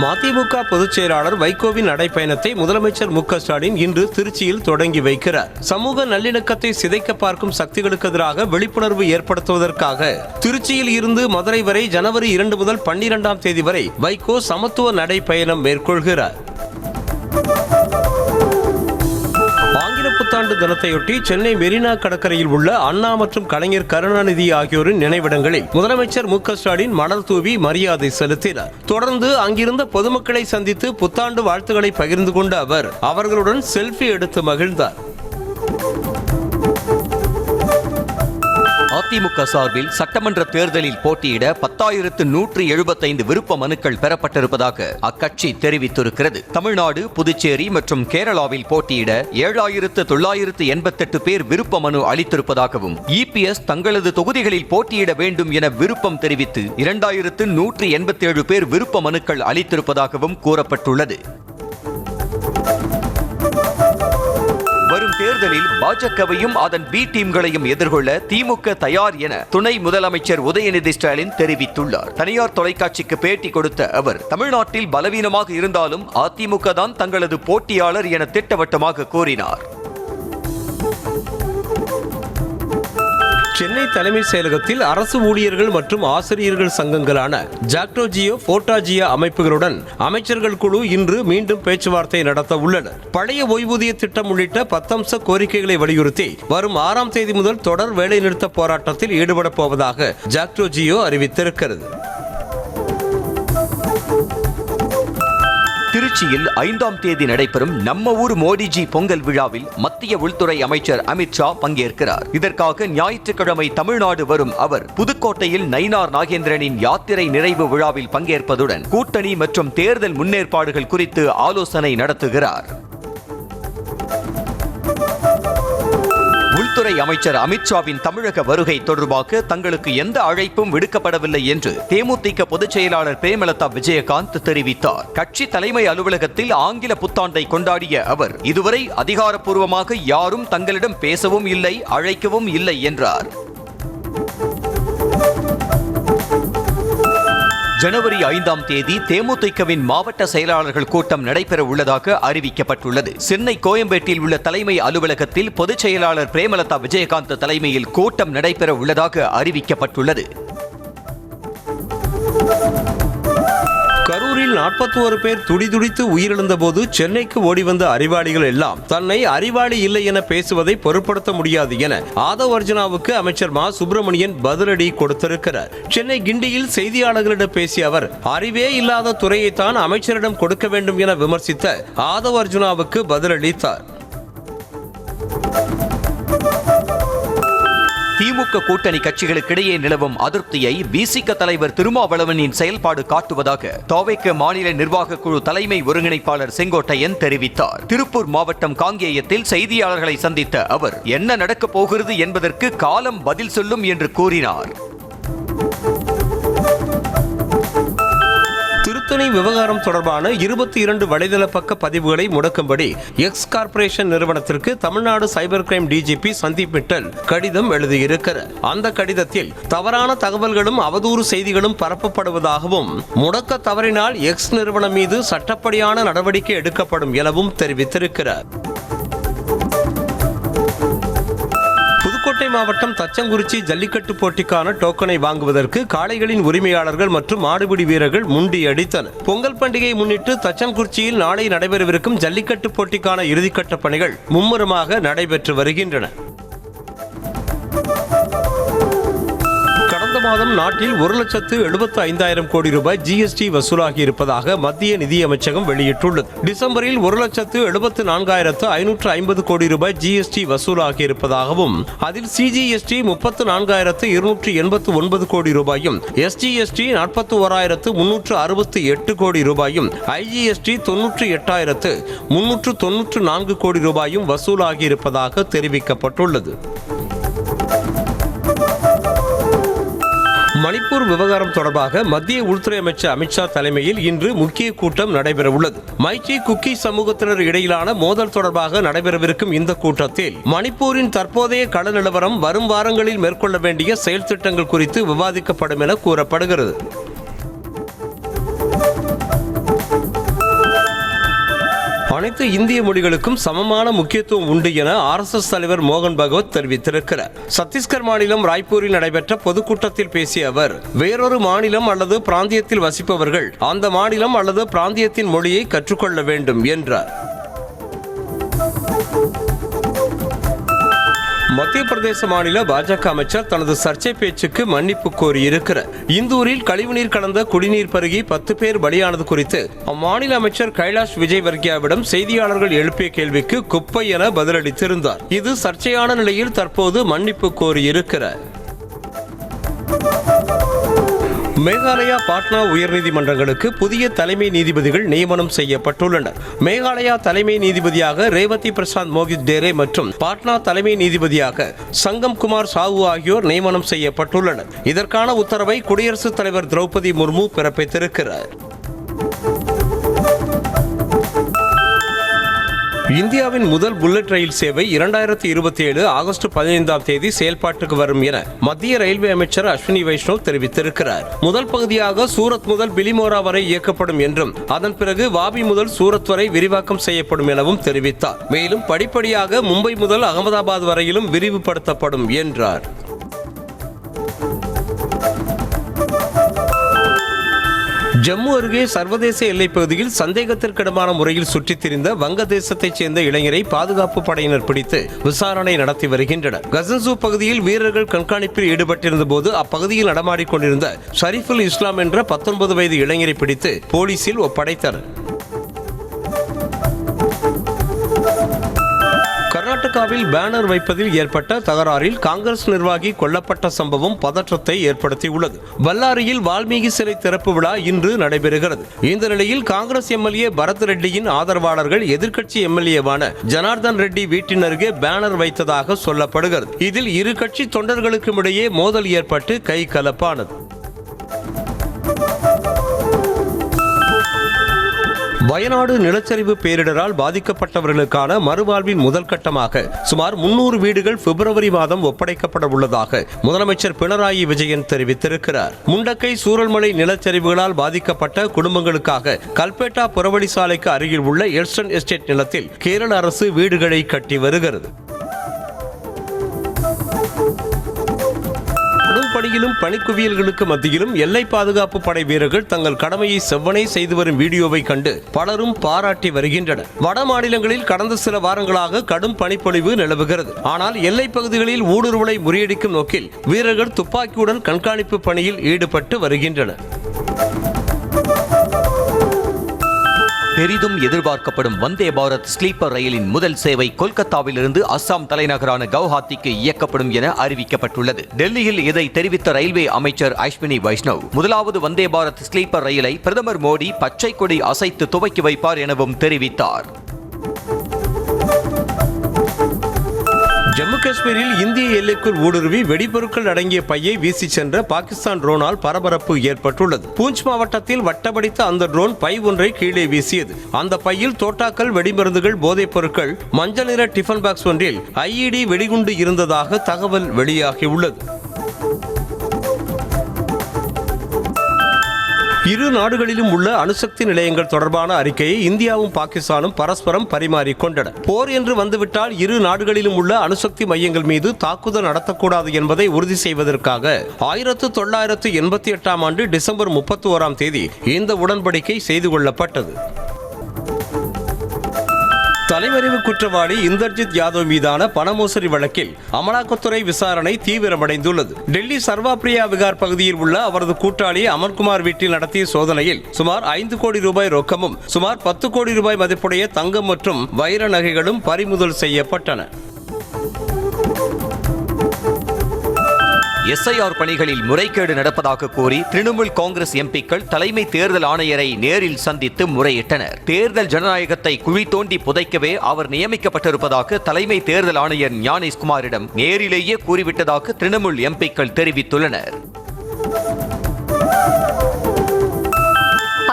மதிமுக பொதுச் செயலாளர் வைகோவின் நடைப்பயணத்தை முதலமைச்சர் மு.க.ஸ்டாலின் இன்று திருச்சியில் தொடங்கி வைக்கிறார். சமூக நல்லிணக்கத்தை சிதைக்க பார்க்கும் சக்திகளுக்கு எதிராக விழிப்புணர்வு ஏற்படுத்துவதற்காக திருச்சியில் இருந்து மதுரை வரை ஜனவரி 2 முதல் 12ஆம் தேதி வரை வைகோ சமத்துவ நடைப்பயணம் மேற்கொள்கிறார். ஆங்கில புத்தாண்டு தினத்தையொட்டி சென்னை மெரினா கடற்கரையில் உள்ள அண்ணா மற்றும் கலைஞர் கருணாநிதி ஆகியோரின் நினைவிடங்களில் முதலமைச்சர் மு.க.ஸ்டாலின் மலர் தூவி மரியாதை செலுத்தினார். தொடர்ந்து அங்கிருந்த பொதுமக்களை சந்தித்து புத்தாண்டு வாழ்த்துக்களை பகிர்ந்து கொண்ட அவர் அவர்களுடன் செல்ஃபி எடுத்து மகிழ்ந்தார். அதிமுக சார்பில் சட்டமன்ற தேர்தலில் போட்டியிட 10,175 விருப்ப மனுக்கள் பெறப்பட்டிருப்பதாக அக்கட்சி தெரிவித்திருக்கிறது. தமிழ்நாடு, புதுச்சேரி மற்றும் கேரளாவில் போட்டியிட 7,988 பேர் விருப்ப மனு அளித்திருப்பதாகவும் இபிஎஸ் தங்களது தொகுதிகளில் போட்டியிட வேண்டும் என விருப்பம் தெரிவித்து 2,187 பேர் விருப்ப மனுக்கள் அளித்திருப்பதாகவும் கூறப்பட்டுள்ளது. வரும் தேர்தலில் பாஜகவையும் அதன் பி டீம்களையும் எதிர்கொள்ள திமுக தயார் என துணை முதலமைச்சர் உதயநிதி ஸ்டாலின் தெரிவித்துள்ளார். தனியார் தொலைக்காட்சிக்கு பேட்டி கொடுத்த அவர், தமிழ்நாட்டில் பலவீனமாக இருந்தாலும் அதிமுக தான் தங்களது போட்டியாளர் என திட்டவட்டமாக கூறினார். சென்னை தலைமைச் செயலகத்தில் அரசு ஊழியர்கள் மற்றும் ஆசிரியர்கள் சங்கங்களான ஜாக்டோஜியோ, போர்டாஜியோ அமைப்புகளுடன் அமைச்சர்கள் குழு இன்று மீண்டும் பேச்சுவார்த்தை நடத்த உள்ளனர். பழைய ஓய்வூதிய திட்டம் உள்ளிட்ட 10 அம்ச கோரிக்கைகளை வலியுறுத்தி வரும் 6ஆம் தேதி முதல் தொடர் வேலைநிறுத்த போராட்டத்தில் ஈடுபடப் போவதாக ஜாக்டோஜியோ அறிவித்திருக்கிறது. திருச்சியில் 5ஆம் தேதி நடைபெறும் நம்ம ஊர் மோடிஜி பொங்கல் விழாவில் மத்திய உள்துறை அமைச்சர் அமித் ஷா பங்கேற்கிறார். இதற்காக ஞாயிற்றுக்கிழமை தமிழ்நாடு வரும் அவர் புதுக்கோட்டையில் நயினார் நாகேந்திரனின் யாத்திரை நிறைவு விழாவில் பங்கேற்பதுடன் கூட்டணி மற்றும் தேர்தல் முன்னேற்பாடுகள் குறித்து ஆலோசனை நடத்துகிறார். உள்துறை அமைச்சர் அமித்ஷாவின் தமிழக வருகை தொடர்பாக தங்களுக்கு எந்த அழைப்பும் விடுக்கப்படவில்லை என்று தேமுதிக பொதுச் செயலாளர் பிரேமலதா விஜயகாந்த் தெரிவித்தார். கட்சி தலைமை அலுவலகத்தில் ஆங்கில புத்தாண்டை கொண்டாடிய அவர், இதுவரை அதிகாரப்பூர்வமாக யாரும் தங்களிடம் பேசவும் இல்லை, அழைக்கவும் இல்லை என்றார். ஜனவரி 5ஆம் தேதி தேமுதிகவின் மாவட்ட செயலாளர்கள் கூட்டம் நடைபெற உள்ளதாக அறிவிக்கப்பட்டுள்ளது. சென்னை கோயம்பேட்டில் உள்ள தலைமை அலுவலகத்தில் பொதுச் செயலாளர் பிரேமலதா விஜயகாந்த் தலைமையில் கூட்டம் நடைபெற உள்ளதாக அறிவிக்கப்பட்டுள்ளது. கரூரில் 41 பேர் துடிதுடித்து உயிரிழந்த போது சென்னைக்கு ஓடி வந்த அறிவாளிகள் எல்லாம் தன்னை அறிவாளி இல்லை என பேசுவதை பொருட்படுத்த முடியாது என ஆதவ் அர்ஜுனாவுக்கு அமைச்சர் மா சுப்பிரமணியன் பதிலடி கொடுத்திருக்கிறார். சென்னை கிண்டியில் செய்தியாளர்களிடம் பேசிய அவர், அறிவே இல்லாத துறையைத்தான் அமைச்சரிடம் கொடுக்க வேண்டும் என விமர்சித்த ஆதவ் அர்ஜுனாவுக்கு பதிலளித்தார். திமுக கூட்டணி கட்சிகளுக்கிடையே நிலவும் அதிருப்தியை விசிக தலைவர் திருமாவளவனின் செயல்பாடு காட்டுவதாக தவேக மாநில நிர்வாக குழு தலைமை ஒருங்கிணைப்பாளர் செங்கோட்டையன் தெரிவித்தார். திருப்பூர் மாவட்டம் காங்கேயத்தில் செய்தியாளர்களை சந்தித்த அவர், என்ன நடக்கப் போகிறது என்பதற்கு காலம் பதில் சொல்லும் என்று கூறினார். திருத்தணி விவகாரம் தொடர்பான 22 வலைதள பக்க பதிவுகளை முடக்கும்படி எக்ஸ் கார்ப்பரேஷன் நிறுவனத்திற்கு Tamil Nadu cyber crime DGP Sandeep Mittal கடிதம் எழுதியிருக்கிறார். அந்த கடிதத்தில் தவறான தகவல்களும் அவதூறு செய்திகளும் பரப்பப்படுவதாகவும், முடக்க தவறினால் எக்ஸ் நிறுவனம் மீது சட்டப்படியான நடவடிக்கை எடுக்கப்படும் எனவும் தெரிவித்திருக்கிறார். புதுக்கோட்டை மாவட்டம் தச்சங்குறிச்சி ஜல்லிக்கட்டு போட்டிக்கான டோக்கனை வாங்குவதற்கு காளைகளின் உரிமையாளர்கள் மற்றும் மாடுபிடி வீரர்கள் முண்டியடித்தனர். பொங்கல் பண்டிகையை முன்னிட்டு தச்சங்குறிச்சியில் நாளை நடைபெறவிருக்கும் ஜல்லிக்கட்டு போட்டிக்கான இறுதிக்கட்ட பணிகள் மும்முரமாக நடைபெற்று வருகின்றன. கடந்த மாதம் நாட்டில் 1,75,000 கோடி ரூபாய் ஜிஎஸ்டி வசூலாகி இருப்பதாக மத்திய நிதியமைச்சகம் வெளியிட்டுள்ளது. டிசம்பரில் 1,74,550 கோடி ரூபாய் ஜிஎஸ்டி வசூலாகி இருப்பதாகவும், அதில் சிஜிஎஸ்டி 34,289 கோடி ரூபாயும், எஸ்ஜிஎஸ்டி 41,368 கோடி ரூபாயும், ஐஜிஎஸ்டி 98,394 கோடி ரூபாயும் வசூலாகி இருப்பதாக தெரிவிக்கப்பட்டுள்ளது. மணிப்பூர் விவகாரம் தொடர்பாக மத்திய உள்துறை அமைச்சர் அமித் ஷா தலைமையில் இன்று முக்கிய கூட்டம் நடைபெறவுள்ளது. மைச்சி குக்கி சமூகத்தினர் இடையிலான மோதல் தொடர்பாக நடைபெறவிருக்கும் இந்த கூட்டத்தில் மணிப்பூரின் தற்போதைய கள நிலவரம், வரும் வாரங்களில் மேற்கொள்ள வேண்டிய செயல் திட்டங்கள் குறித்து விவாதிக்கப்படும் என கூறப்படுகிறது. அனைத்து இந்திய மொழிகளுக்கும் சமமான முக்கியத்துவம் உண்டு என RSS தலைவர் மோகன் பகவத் தெரிவித்திருக்கிறார். சத்தீஸ்கர் மாநிலம் ராய்ப்பூரில் நடைபெற்ற பொதுக்கூட்டத்தில் பேசிய அவர், வேறொரு மாநிலம் அல்லது பிராந்தியத்தில் வசிப்பவர்கள் அந்த மாநிலம் அல்லது பிராந்தியத்தின் மொழியை கற்றுக்கொள்ள வேண்டும் என்றார். மத்திய பிரதேச மாநில பாஜக அமைச்சர் தனது சர்ச்சை பேச்சுக்கு மன்னிப்பு கோரியிருக்கிறார். இந்தூரில் கழிவுநீர் கலந்த குடிநீர் பருகி 10 பேர் பலியானது குறித்து அம்மாநில அமைச்சர் கைலாஷ் விஜய்வர்கியாவிடம் செய்தியாளர்கள் எழுப்பிய கேள்விக்கு குப்பை என பதிலளித்திருந்தார். இது சர்ச்சையான நிலையில் தற்போது மன்னிப்பு கோரியிருக்கிறார். மேகாலயா பாட்னா உயர்நீதிமன்றங்களுக்கு புதிய தலைமை நீதிபதிகள் நியமனம் செய்யப்பட்டுள்ளனர். மேகாலயா தலைமை நீதிபதியாக ரேவதி பிரசாத் மோகித் டேரே மற்றும் பாட்னா தலைமை நீதிபதியாக சங்கம் குமார் சாஹூ ஆகியோர் நியமனம் செய்யப்பட்டுள்ளனர். இதற்கான உத்தரவை குடியரசுத் தலைவர் திரௌபதி முர்மு பிறப்பித்திருக்கிறார். இந்தியாவின் முதல் புல்லட் ரயில் சேவை 2027 ஆகஸ்ட் 15ஆம் தேதி செயல்பாட்டுக்கு வரும் என மத்திய ரயில்வே அமைச்சர் அஸ்வினி வைஷ்ணவ் தெரிவித்திருக்கிறார். முதல் பகுதியாக சூரத் முதல் பிலிமோரா வரை இயக்கப்படும் என்றும் அதன் பிறகு வாபி முதல் சூரத் வரை விரிவாக்கம் செய்யப்படும் எனவும் தெரிவித்தார். மேலும் படிப்படியாக மும்பை முதல் அகமதாபாத் வரையிலும் விரிவுபடுத்தப்படும் என்றார். ஜம்மு அருகே சர்வதேச எல்லைப் பகுதியில் சந்தேகத்திற்கிடமான முறையில் சுற்றித் திரிந்த வங்கதேசத்தைச் சேர்ந்த இளைஞரை பாதுகாப்பு படையினர் பிடித்து விசாரணை நடத்தி வருகின்றனர். கசன்சூ பகுதியில் வீரர்கள் கண்காணிப்பில் ஈடுபட்டிருந்த போது அப்பகுதியில் நடமாடிக்கொண்டிருந்த ஷரீஃபுல் இஸ்லாம் என்ற 19 வயது இளைஞரை பிடித்து போலீசில் ஒப்படைத்தனர். கர்நாடகாவில் பேனர் வைப்பதில் ஏற்பட்ட தகராறில் காங்கிரஸ் நிர்வாகி கொல்லப்பட்ட சம்பவம் பதற்றத்தை ஏற்படுத்தியுள்ளது. பல்லாரியில் வால்மீகி சிலை திறப்பு விழா இன்று நடைபெறுகிறது. இந்த நிலையில் காங்கிரஸ் எம்எல்ஏ பரத் ரெட்டியின் ஆதரவாளர்கள் எதிர்க்கட்சி எம்எல்ஏவான ஜனார்தன் ரெட்டி வீட்டின் அருகே பேனர் வைத்ததாக சொல்லப்படுகிறது. இதில் இரு கட்சி தொண்டர்களுக்கும் இடையே மோதல் ஏற்பட்டு கை கலப்பானது. வயநாடு நிலச்சரிவு பேரிடரால் பாதிக்கப்பட்டவர்களுக்கான மறுவாழ்வின் முதல் கட்டமாக சுமார் 300 வீடுகள் பிப்ரவரி மாதம் ஒப்படைக்கப்பட உள்ளதாக முதலமைச்சர் பினராயி விஜயன் தெரிவித்திருக்கிறார். முண்டக்கை சூரல்மலை நிலச்சரிவுகளால் பாதிக்கப்பட்ட குடும்பங்களுக்காக கல்பேட்டா புறவழி சாலைக்கு அருகில் உள்ள எல்ஸ்டன் எஸ்டேட் நிலத்தில் கேரள அரசு வீடுகளை கட்டி வருகிறது. பணியிலும் பணிக்குவியல்களுக்கு மத்தியிலும் எல்லை பாதுகாப்பு படை வீரர்கள் தங்கள் கடமையை செவ்வனே செய்து வரும் வீடியோவை கண்டு பலரும் பாராட்டி வருகின்றனர். வட மாநிலங்களில் கடந்த சில வாரங்களாக கடும் பனிப்பொழிவு நிலவுகிறது. ஆனால் எல்லைப் பகுதிகளில் ஊடுருவலை முறியடிக்கும் நோக்கில் வீரர்கள் துப்பாக்கியுடன் கண்காணிப்பு பணியில் ஈடுபட்டு வருகின்றனர். பெரிதும் எதிர்பார்க்கப்படும் வந்தே பாரத் ஸ்லீப்பர் ரயிலின் முதல் சேவை கொல்கத்தாவிலிருந்து அஸ்ஸாம் தலைநகரான கவுஹாத்திக்கு இயக்கப்படும் என அறிவிக்கப்பட்டுள்ளது. டெல்லியில் இதை தெரிவித்த ரயில்வே அமைச்சர் அஸ்வினி வைஷ்ணவ், முதலாவது வந்தே பாரத் ஸ்லீப்பர் ரயிலை பிரதமர் மோடி பச்சை கொடி அசைத்து துவக்கி வைப்பார் எனவும் தெரிவித்தார். ஜம்மு காஷ்மீரில் இந்திய எல்லைக்குள் ஊடுருவி வெடிபொருட்கள் அடங்கிய பையை வீசி சென்ற பாகிஸ்தான் ட்ரோனால் பரபரப்பு ஏற்பட்டுள்ளது. பூஞ்ச் மாவட்டத்தில் வட்டமடித்த அந்த ட்ரோன் பை ஒன்றை கீழே வீசியது. அந்த பையில் தோட்டாக்கள், வெடிமருந்துகள், போதைப் பொருட்கள், மஞ்சள் நிற டிஃபன் பாக்ஸ் ஒன்றில் IED வெடிகுண்டு இருந்ததாக தகவல் வெளியாகியுள்ளது. இரு நாடுகளிலும் உள்ள அணுசக்தி நிலையங்கள் தொடர்பான அறிக்கையை இந்தியாவும் பாகிஸ்தானும் பரஸ்பரம் பரிமாறிக்கொண்டன. போர் என்று வந்துவிட்டால் இரு நாடுகளிலும் உள்ள அணுசக்தி மையங்கள் மீது தாக்குதல் நடத்தக்கூடாது என்பதை உறுதி செய்வதற்காக 1988ஆம் ஆண்டு டிசம்பர் 31ஆம் தேதி இந்த உடன்படிக்கை செய்து கொள்ளப்பட்டது. தலைமறைவு குற்றவாளி இந்தர்ஜித் யாதவ் மீதான பண மோசடி வழக்கில் அமலாக்கத்துறை விசாரணை தீவிரமடைந்துள்ளது. டெல்லி சர்வாபிரியா விகார் பகுதியில் உள்ள அவரது கூட்டாளி அமன்குமார் வீட்டில் நடத்திய சோதனையில் சுமார் 5 கோடி ரூபாய் ரொக்கமும் சுமார் 10 கோடி ரூபாய் மதிப்புடைய தங்கம் மற்றும் வைர நகைகளும் பறிமுதல் செய்யப்பட்டன. SIR பணிகளில் முறைகேடு நடப்பதாக கூறி திரிணாமுல் காங்கிரஸ் எம்பிக்கள் தலைமை தேர்தல் ஆணையரை நேரில் சந்தித்து முறையிட்டனர். தேர்தல் ஜனநாயகத்தை குழி தோண்டி புதைக்கவே அவர் நியமிக்கப்பட்டிருப்பதாக தலைமை தேர்தல் ஆணையர் ஞானேஷ் குமாரிடம் நேரிலேயே கூறிவிட்டதாக திரிணாமுல் எம்பிக்கள் தெரிவித்துள்ளனர்.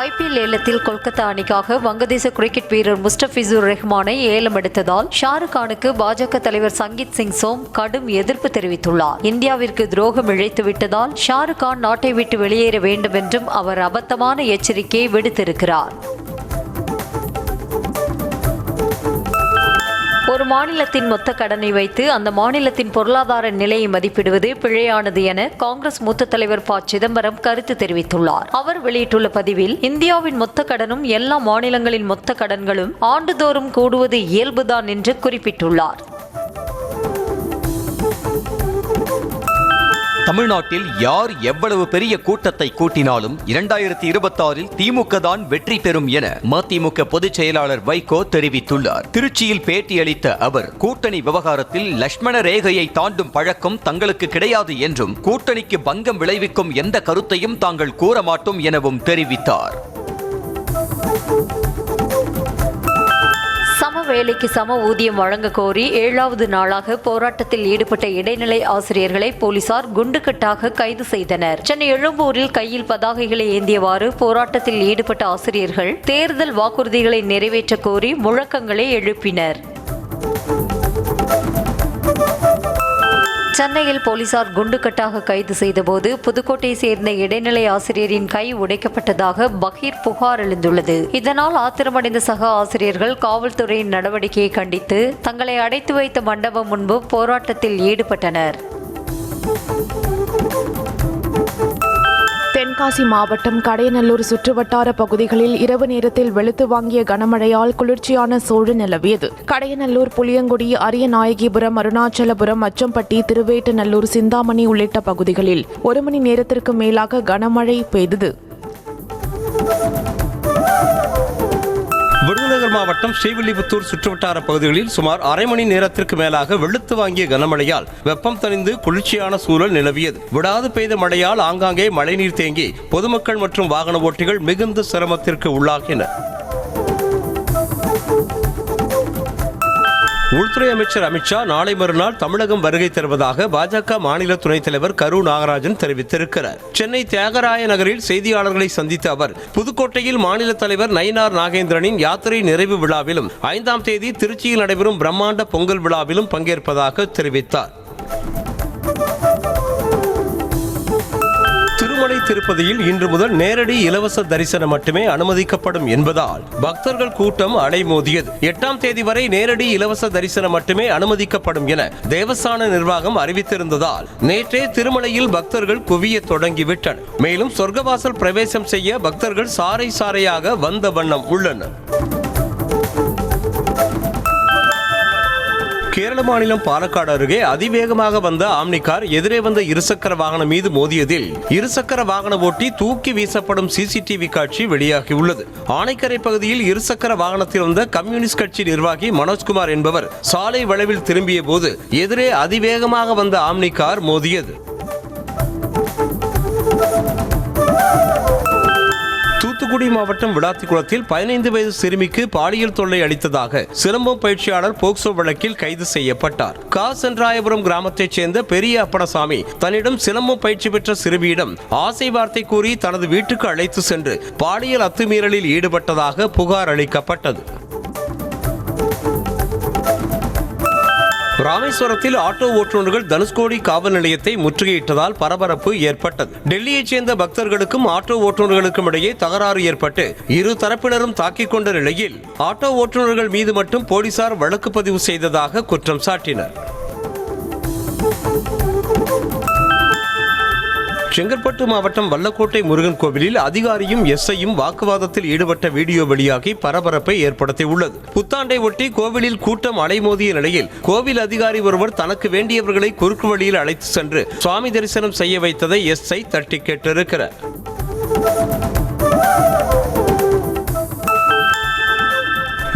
IPL ஏலத்தில் கொல்கத்தா அணிக்காக வங்கதேச கிரிக்கெட் வீரர் முஸ்டபிசுர் ரஹ்மானை ஏலம் எடுத்ததால் ஷாருக் கானுக்கு பாஜக தலைவர் சங்கீத் சிங் சோம் கடும் எதிர்ப்பு தெரிவித்துள்ளார். இந்தியாவிற்கு துரோகம் இழைத்து விட்டதால் ஷாருக் கான் நாட்டை விட்டு வெளியேற வேண்டும் என்றும் அவர் அபத்தமான எச்சரிக்கையை விடுத்திருக்கிறார். ஒரு மாநிலத்தின் மொத்த கடனை வைத்து அந்த மாநிலத்தின் பொருளாதார நிலையை மதிப்பிடுவது பிழையானது என காங்கிரஸ் மூத்த தலைவர் ப. சிதம்பரம் கருத்து தெரிவித்துள்ளார். அவர் வெளியிட்டுள்ள பதிவில், இந்தியாவின் மொத்த கடனும் எல்லா மாநிலங்களின் மொத்த கடன்களும் ஆண்டுதோறும் கூடுவது இயல்புதான் என்று குறிப்பிட்டுள்ளார். தமிழ்நாட்டில் யார் எவ்வளவு பெரிய கூட்டத்தை கூட்டினாலும் 2026 திமுக தான் வெற்றி பெறும் என மதிமுக பொதுச் செயலாளர் வைகோ தெரிவித்துள்ளார். திருச்சியில் பேட்டியளித்த அவர், கூட்டணி விவகாரத்தில் லட்சுமண ரேகையை தாண்டும் பழக்கம் தங்களுக்கு கிடையாது என்றும், கூட்டணிக்கு பங்கம் விளைவிக்கும் எந்த கருத்தையும் தாங்கள் கூற மாட்டோம் எனவும் தெரிவித்தார். சம வேலைக்கு சம ஊதியம் வழங்க கோரி 7வது நாளாக போராட்டத்தில் ஈடுபட்ட இடைநிலை ஆசிரியர்களை போலீசார் குண்டுக்கட்டாக கைது செய்தனர். சென்னை எழும்பூரில் கையில் பதாகைகளை ஏந்தியவாறு போராட்டத்தில் ஈடுபட்ட ஆசிரியர்கள் தேர்தல் வாக்குறுதிகளை நிறைவேற்ற கோரி முழக்கங்களை எழுப்பினர். சென்னையில் போலீசார் குண்டுக்கட்டாக கைது செய்தபோது புதுக்கோட்டையை சேர்ந்த இடைநிலை ஆசிரியரின் கை உடைக்கப்பட்டதாக பகீர் புகார் எழுந்துள்ளது. இதனால் ஆத்திரமடைந்த சக ஆசிரியர்கள் காவல்துறையின் நடவடிக்கையை கண்டித்து தங்களை அடைத்து வைத்த மண்டபம் முன்பு போராட்டத்தில் ஈடுபட்டனர். தென்காசி மாவட்டம் கடையநல்லூர் சுற்றுவட்டார பகுதிகளில் இரவு நேரத்தில் வெளுத்து வாங்கிய கனமழையால் குளிர்ச்சியான சூழல் நிலவியது. கடையநல்லூர், புளியங்குடி, அரியநாயகிபுரம், அருணாச்சலபுரம், அச்சம்பட்டி, திருவேட்டநல்லூர், சிந்தாமணி உள்ளிட்ட பகுதிகளில் 1 மணி நேரத்திற்கு மேலாக கனமழை பெய்தது. விருதுநகர் மாவட்டம் ஸ்ரீவில்லிபுத்தூர் சுற்றுவட்டார பகுதிகளில் சுமார் அரை மணி நேரத்திற்கு மேலாக வெளுத்து வாங்கிய கனமழையால் வெப்பம் தணிந்து குளிர்ச்சியான சூழல் நிலவியது. விடாது பெய்த மழையால் ஆங்காங்கே மழைநீர் தேங்கி பொதுமக்கள் மற்றும் வாகன ஓட்டிகள் மிகுந்த சிரமத்திற்கு உள்ளாகினர். உள்துறை அமைச்சர் அமித்ஷா நாளை மறுநாள் தமிழகம் வருகை தருவதாக பாஜக மாநில துணைத் தலைவர் கரு நாகராஜன் தெரிவித்திருக்கிறார். சென்னை தியாகராய நகரில் செய்தியாளர்களை சந்தித்த அவர், புதுக்கோட்டையில் மாநில தலைவர் நயினார் நாகேந்திரனின் யாத்திரை நிறைவு விழாவிலும் 5ஆம் தேதி திருச்சியில் நடைபெறும் பிரம்மாண்ட பொங்கல் விழாவிலும் பங்கேற்பதாக தெரிவித்தார். திருமலை திருப்பதியில் இன்று முதல் நேரடி இலவச தரிசனம் மட்டுமே அனுமதிக்கப்படும் என்பதால் பக்தர்கள் கூட்டம் அலைமோதியது. 8ஆம் தேதி வரை நேரடி இலவச தரிசனம் மட்டுமே அனுமதிக்கப்படும் என தேவஸ்தான நிர்வாகம் அறிவித்திருந்ததால் நேற்றே திருமலையில் பக்தர்கள் குவிய தொடங்கிவிட்டனர். மேலும் சொர்க்கவாசல் பிரவேசம் செய்ய பக்தர்கள் சாறை சாறையாக வந்த வண்ணம் உள்ளனர். கேரள மாநிலம் பாலக்காடு அருகே அதிவேகமாக வந்த ஆம்னி கார் எதிரே வந்த இருசக்கர வாகனம் மீது மோதியதில் இருசக்கர வாகன ஓட்டி தூக்கி வீசப்படும் சிசிடிவி காட்சி வெளியாகியுள்ளது. ஆனைக்கரை பகுதியில் இருசக்கர வாகனத்தில் வந்த கம்யூனிஸ்ட் கட்சி நிர்வாகி மனோஜ்குமார் என்பவர் சாலை வளைவில் திரும்பிய போது எதிரே அதிவேகமாக வந்த ஆம்னி கார் மோதியது. தூத்துக்குடி மாவட்டம் விளாத்திக்குளத்தில் 15 வயது சிறுமிக்கு பாலியல் தொல்லை அளித்ததாக சிலம்பம் பயிற்சியாளர் போக்சோ வழக்கில் கைது செய்யப்பட்டார். சென்றாயபுரம் கிராமத்தைச் சேர்ந்த பெரிய அப்படசாமி தன்னிடம் சிலம்பம் பயிற்சி பெற்ற சிறுமியிடம் ஆசை வார்த்தை கூறி தனது வீட்டுக்கு அழைத்து சென்று பாலியல் அத்துமீறலில் ஈடுபட்டதாக புகார் அளிக்கப்பட்டது. ராமேஸ்வரத்தில் ஆட்டோ ஓட்டுநர்கள் தனுஷ்கோடி காவல் நிலையத்தை முற்றுகையிட்டதால் பரபரப்பு ஏற்பட்டது. டெல்லியைச் சேர்ந்த பக்தர்களுக்கும் ஆட்டோ ஓட்டுநர்களுக்கும் இடையே தகராறு ஏற்பட்டு இரு தரப்பினரும் தாக்கிக் கொண்ட நிலையில் ஆட்டோ ஓட்டுநர்கள் மீது மட்டும் போலீசார் வழக்கு பதிவு செய்ததாக குற்றம் சாட்டினர். செங்கற்பட்டு மாவட்டம் வல்லக்கோட்டை முருகன் கோவிலில் அதிகாரியும் எஸ்ஐயும் வாக்குவாதத்தில் ஈடுபட்ட வீடியோ வெளியாகி பரபரப்பை ஏற்படுத்தியுள்ளது. புத்தாண்டை ஒட்டி கோவிலில் கூட்டம் அலைமோதிய நிலையில் கோவில் அதிகாரி ஒருவர் தனக்கு வேண்டியவர்களை குறுக்கு வழியில் அழைத்து சென்று சுவாமி தரிசனம் செய்ய வைத்ததை எஸ்ஐ தட்டி கேட்டிருக்கிறார்.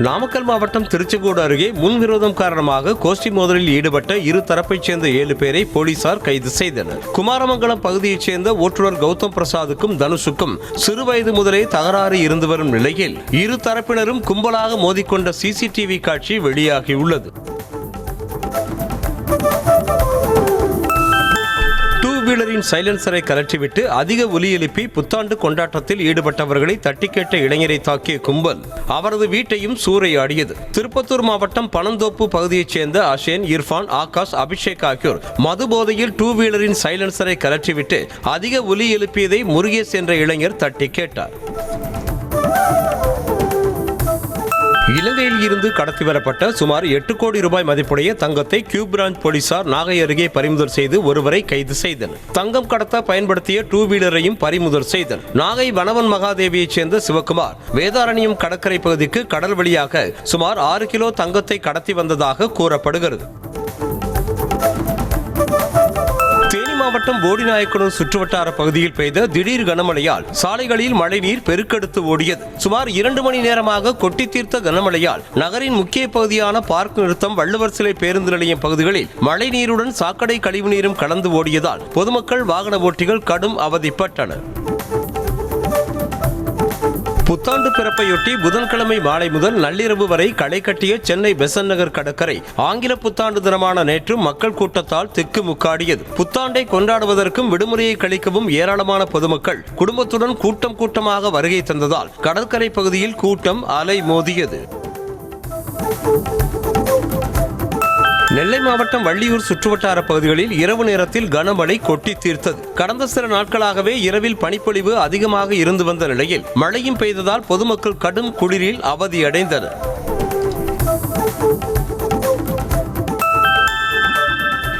நாமக்கல் மாவட்டம் திருச்செங்கோடு அருகே முன்விரோதம் காரணமாக கோஷ்டி மோதலில் ஈடுபட்ட இரு தரப்பைச் சேர்ந்த 7 பேரை போலீசார் கைது செய்தனர். குமாரமங்கலம் பகுதியைச் சேர்ந்த ஓட்டுநர் கௌதம் பிரசாதுக்கும் தனுஷுக்கும் சிறுவயது முதலே தகராறு இருந்து வரும் நிலையில் இரு தரப்பினரும் கும்பலாக மோதிக்கொண்ட சிசிடிவி காட்சி வெளியாகியுள்ளது. வீலரின் சைலன்சரை கலற்றிவிட்டு அதிக ஒலி எழுப்பி புத்தாண்டு கொண்டாட்டத்தில் ஈடுபட்டவர்களை தட்டி கேட்ட இளைஞரை தாக்கிய கும்பல் அவரது வீட்டையும் சூறையாடியது. திருப்பத்தூர் மாவட்டம் பனந்தோப்பு பகுதியைச் சேர்ந்த அஷேன், இர்ஃபான், ஆகாஷ், அபிஷேக் ஆகியோர் மது போதையில் 2 வீலரின் சைலன்சரை கலற்றிவிட்டு அதிக ஒலி எழுப்பியதை முருகேஷ் என்ற இளைஞர் தட்டி கேட்டார். இலங்கையில் இருந்து கடத்தி வரப்பட்ட சுமார் 8 கோடி ரூபாய் மதிப்புடைய தங்கத்தை கியூ பிரான்ச் போலீசார் நாகை அருகே பறிமுதல் செய்து ஒருவரை கைது செய்தனர். தங்கம் கடத்த பயன்படுத்திய 2 வீலரையும் பறிமுதல் செய்தனர். நாகை வனவன் மகாதேவியைச் சேர்ந்த சிவகுமார் வேதாரண்யம் கடற்கரை பகுதிக்கு கடல் வழியாக சுமார் 6 கிலோ தங்கத்தை கடத்தி வந்ததாக கூறப்படுகிறது. மாவட்டம் போடிநாயக்கனூர் சுற்றுவட்டார பகுதியில் பெய்த திடீர் கனமழையால் சாலைகளில் மழைநீர் பெருக்கெடுத்து ஓடியது. சுமார் 2 மணி நேரமாக கொட்டி தீர்த்த கனமழையால் நகரின் முக்கிய பகுதியான பார்க் நிறுத்தம், வள்ளுவர் சிலை பேருந்து நிலையம் பகுதிகளில் மழைநீருடன் சாக்கடை கழிவுநீரும் கலந்து ஓடியதால் பொதுமக்கள், வாகன ஓட்டிகள் கடும் அவதிப்பட்டனர். புத்தாண்டு பிறப்பையொட்டி புதன்கிழமை மாலை முதல் நள்ளிரவு வரை களை கட்டிய சென்னை பெசன்ட் நகர் கடற்கரை ஆங்கில புத்தாண்டு தினமான நேற்று மக்கள் கூட்டத்தால் திக்குமுக்காடியது. புத்தாண்டை கொண்டாடுவதற்கும் விடுமுறையை கழிக்கவும் ஏராளமான பொதுமக்கள் குடும்பத்துடன் கூட்டமாக வருகை தந்ததால் கடற்கரை பகுதியில் கூட்டம் அலை மோதியது. நெல்லை மாவட்டம் வள்ளியூர் சுற்றுவட்டார பகுதிகளில் இரவு நேரத்தில் கனமழை கொட்டி தீர்த்தது. கடந்த சில நாட்களாகவே இரவில் பனிப்பொழிவு அதிகமாக இருந்து வந்த நிலையில் மழையும் பெய்ததால் பொதுமக்கள் கடும் குளிரில் அவதியடைந்தனர்.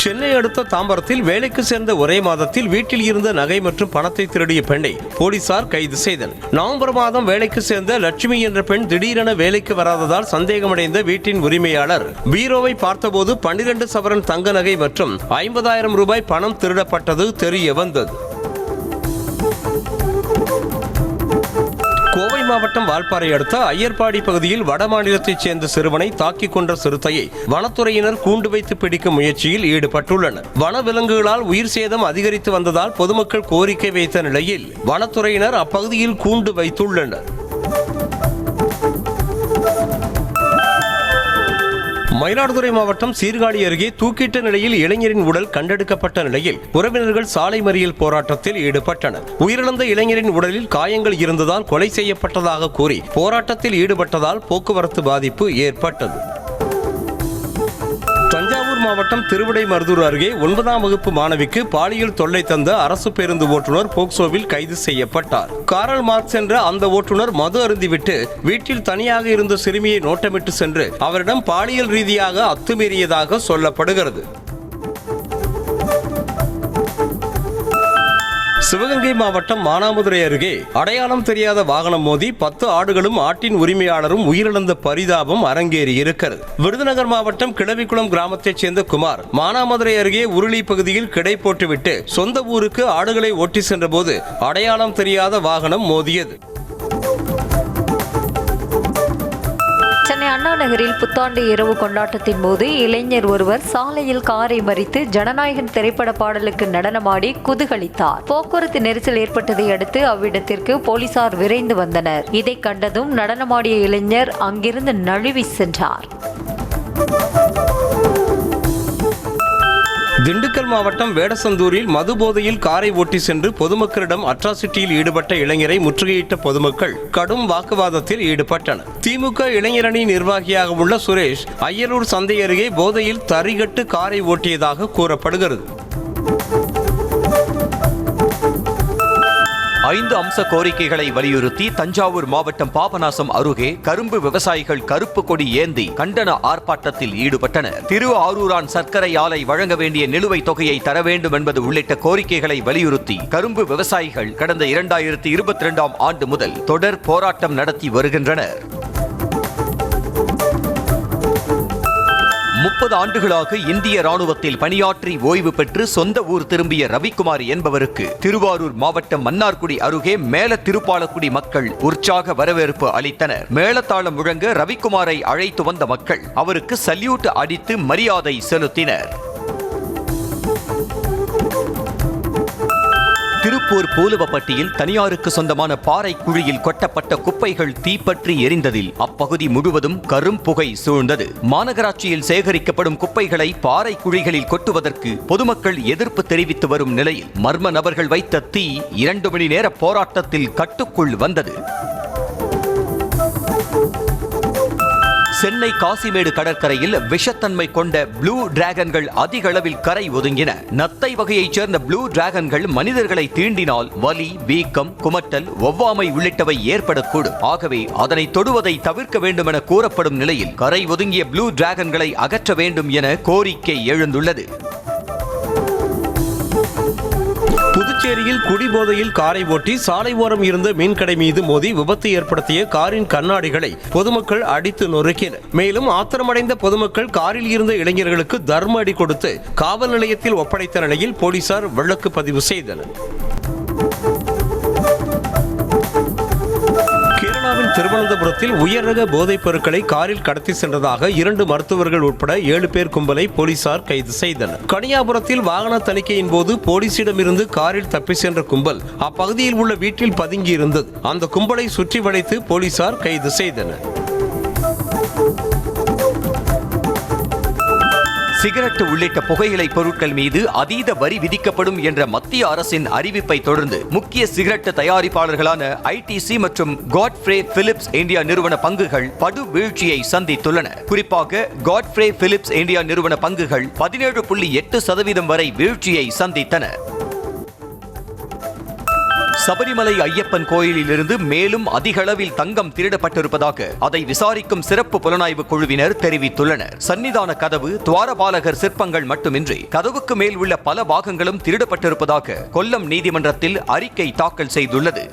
சென்னை அடுத்த தாம்பரத்தில் வேலைக்கு சேர்ந்த ஒரே மாதத்தில் வீட்டில் இருந்த நகை மற்றும் பணத்தை திருடிய பெண்ணை போலீசார் கைது செய்தனர். நவம்பர் மாதம் வேலைக்கு சேர்ந்த லட்சுமி என்ற பெண் திடீரென வேலைக்கு வராததால் சந்தேகமடைந்த வீட்டின் உரிமையாளர் பீரோவை பார்த்தபோது 12 சவரன் தங்க நகை மற்றும் 50,000 ரூபாய் பணம் திருடப்பட்டது தெரிய வந்தது. கோவை மாவட்டம் வால்பாறை அடுத்த ஐயர்பாடி பகுதியில் வடமாநிலத்தைச் சேர்ந்த சிறுவனை தாக்கிக் கொன்ற சிறுத்தையை வனத்துறையினர் கூண்டு வைத்து பிடிக்கும் முயற்சியில் ஈடுபட்டுள்ளனர். வனவிலங்குகளால் உயிர் சேதம் அதிகரித்து வந்ததால் பொதுமக்கள் கோரிக்கை வைத்த நிலையில் வனத்துறையினர் அப்பகுதியில் கூண்டு வைத்துள்ளனர். மயிலாடுதுறை மாவட்டம் சீர்காழி அருகே தூக்கிட்ட நிலையில் இளைஞரின் உடல் கண்டெடுக்கப்பட்ட நிலையில் உறவினர்கள் சாலை மறியல் போராட்டத்தில் ஈடுபட்டனர். உயிரிழந்த இளைஞரின் உடலில் காயங்கள் இருந்ததால் கொலை செய்யப்பட்டதாக கூறி போராட்டத்தில் ஈடுபட்டதால் போக்குவரத்து பாதிப்பு ஏற்பட்டது. தஞ்சாவூர் மாவட்டம் திருவிடைமருதூர் அருகே 9ஆம் வகுப்பு மாணவிக்கு பாலியல் தொல்லை தந்த அரசு பேருந்து ஓட்டுநர் போக்சோவில் கைது செய்யப்பட்டார். காரல் மார்க்ஸ் என்ற அந்த ஓட்டுநர் மது அருந்திவிட்டு வீட்டில் தனியாக இருந்த சிறுமியை நோட்டமிட்டு சென்று அவரிடம் பாலியல் ரீதியாக அத்துமீறியதாக சொல்லப்படுகிறது. சிவகங்கை மாவட்டம் மானாமதுரை அருகே அடையாளம் தெரியாத வாகனம் மோதி 10 ஆடுகளும் ஆட்டின் உரிமையாளரும் உயிரிழந்த பரிதாபம் அரங்கேறி இருக்கிறது. விருதுநகர் மாவட்டம் கிழவிக்குளம் கிராமத்தைச் சேர்ந்த குமார் மானாமதுரை அருகே உருளி பகுதியில் கிடை போட்டுவிட்டு சொந்த ஊருக்கு ஆடுகளை ஓட்டி சென்றபோது அடையாளம் தெரியாத வாகனம் மோதியது. சென்னை அண்ணா நகரில் புத்தாண்டு இரவு கொண்டாட்டத்தின் போது இளைஞர் ஒருவர் சாலையில் காரை மறித்து ஜனநாயகன் திரைப்பட பாடலுக்கு நடனமாடி குதூகலித்தார். போக்குவரத்து நெரிசல் ஏற்பட்டதை அடுத்து அவ்விடத்திற்கு போலீசார் விரைந்து வந்தனர். இதை கண்டதும் நடனமாடிய இளைஞர் அங்கிருந்து நழுவி சென்றார். திண்டுக்கல் மாவட்டம் வேடசந்தூரில் மது போதையில் காரை ஓட்டி சென்று பொதுமக்களிடம் அட்ராசிட்டியில் ஈடுபட்ட இளைஞரை முற்றுகையிட்ட பொதுமக்கள் கடும் வாக்குவாதத்தில் ஈடுபட்டனர். திமுக இளைஞரணி நிர்வாகியாக உள்ள சுரேஷ் அய்யலூர் சந்தை அருகே போதையில் தறிகட்டு காரை ஓட்டியதாக கூறப்படுகிறது. 5 அம்ச கோரிக்கைகளை வலியுறுத்தி தஞ்சாவூர் மாவட்டம் பாபநாசம் அருகே கரும்பு விவசாயிகள் கருப்பு கொடி ஏந்தி கண்டன ஆர்ப்பாட்டத்தில் ஈடுபட்டனர். திருஆரூரான் சர்க்கரை ஆலை வழங்க வேண்டிய நிலுவைத் தொகையை தர வேண்டும் என்பது உள்ளிட்ட கோரிக்கைகளை வலியுறுத்தி கரும்பு விவசாயிகள் கடந்த 2022ஆம் ஆண்டு முதல் தொடர் போராட்டம் நடத்தி வருகின்றனர். 30 ஆண்டுகளாக இந்திய ராணுவத்தில் பணியாற்றி ஓய்வு பெற்று சொந்த ஊர் திரும்பிய ரவிக்குமார் என்பவருக்கு திருவாரூர் மாவட்டம் மன்னார்குடி அருகே மேல திருப்பாலக்குடி மக்கள் உற்சாக வரவேற்பு அளித்தனர். மேளதாளம் முழங்க ரவிக்குமாரை அழைத்து வந்த மக்கள் அவருக்கு சல்யூட் அடித்து மரியாதை செலுத்தினர். திருப்பூர் பூலுவப்பட்டியில் தனியாருக்கு சொந்தமான பாறை குழியில் கொட்டப்பட்ட குப்பைகள் தீப்பற்றி எரிந்ததில் அப்பகுதி முழுவதும் கரும்புகை சூழ்ந்தது. மாநகராட்சியில் சேகரிக்கப்படும் குப்பைகளை பாறை குழிகளில் கொட்டுவதற்கு பொதுமக்கள் எதிர்ப்பு தெரிவித்து வரும் நிலையில் மர்ம நபர்கள் வைத்த தீ 2 மணி நேர போராட்டத்தில் கட்டுக்குள் வந்தது. சென்னை காசிமேடு கடற்கரையில் விஷத்தன்மை கொண்ட ப்ளூ டிராகன்கள் அதிக அளவில் கரை ஒதுங்கின. நத்தை வகையைச் சேர்ந்த ப்ளூ டிராகன்கள் மனிதர்களை தீண்டினால் வலி, வீக்கம், குமட்டல், ஒவ்வாமை உள்ளிட்டவை ஏற்படக்கூடும். ஆகவே அதனை தொடுவதை தவிர்க்க வேண்டும் என கூறப்படும் நிலையில் கரை ஒதுங்கிய ப்ளூ டிராகன்களை அகற்ற வேண்டும் என கோரிக்கை எழுந்துள்ளது. புதுச்சேரியில் குடிபோதையில் காரை ஓட்டி சாலை ஓரம் இருந்த மீன்கடை மீது மோதி விபத்து ஏற்படுத்திய காரின் கண்ணாடிகளை பொதுமக்கள் அடித்து நொறுக்கினர். மேலும் ஆத்திரமடைந்த பொதுமக்கள் காரில் இருந்த இளைஞர்களுக்கு தர்ம அடி கொடுத்து காவல் நிலையத்தில் ஒப்படைத்த நிலையில் போலீசார் வழக்கு பதிவு செய்தனர். திருவனந்தபுரத்தில் உயர் ரக போதைப் பொருட்களை காரில் கடத்தி சென்றதாக 2 மருத்துவர்கள் உட்பட 7 பேர் கும்பலை போலீசார் கைது செய்தனர். கனியாபுரத்தில் வாகன தணிக்கையின் போது போலீசிடமிருந்து காரில் தப்பி சென்ற கும்பல் அப்பகுதியில் உள்ள வீட்டில் பதுங்கி இருந்தது. அந்த கும்பலை சுற்றி வளைத்து போலீசார் கைது செய்தனர். சிகரெட் உள்ளிட்ட புகையிலை பொருட்கள் மீது அதீத வரி விதிக்கப்படும் என்ற மத்திய அரசின் அறிவிப்பை தொடர்ந்து முக்கிய சிகரெட் தயாரிப்பாளர்களான ஐடிசி மற்றும் காட்ஃப்ரே பிலிப்ஸ் இந்தியா நிறுவன பங்குகள் படு வீழ்ச்சியை சந்தித்துள்ளன. குறிப்பாக காட்ஃப்ரே பிலிப்ஸ் இந்தியா நிறுவன பங்குகள் 17.8% வரை வீழ்ச்சியை சந்தித்தன. சபரிமலை ஐயப்பன் கோயிலில் இருந்து மேலும் அதிக அளவில் தங்கம் திருடப்பட்டிருப்பதாக அதை விசாரிக்கும் சிறப்பு புலனாய்வு குழுவினர் தெரிவித்துள்ளனர். சன்னிதான கதவு, துவாரபாலகர் சிற்பங்கள் மட்டுமின்றி கதவுக்கு மேல் உள்ள பல பாகங்களும் திருடப்பட்டிருப்பதாக கொல்லம் நீதிமன்றத்தில் அறிக்கை தாக்கல் செய்துள்ளது.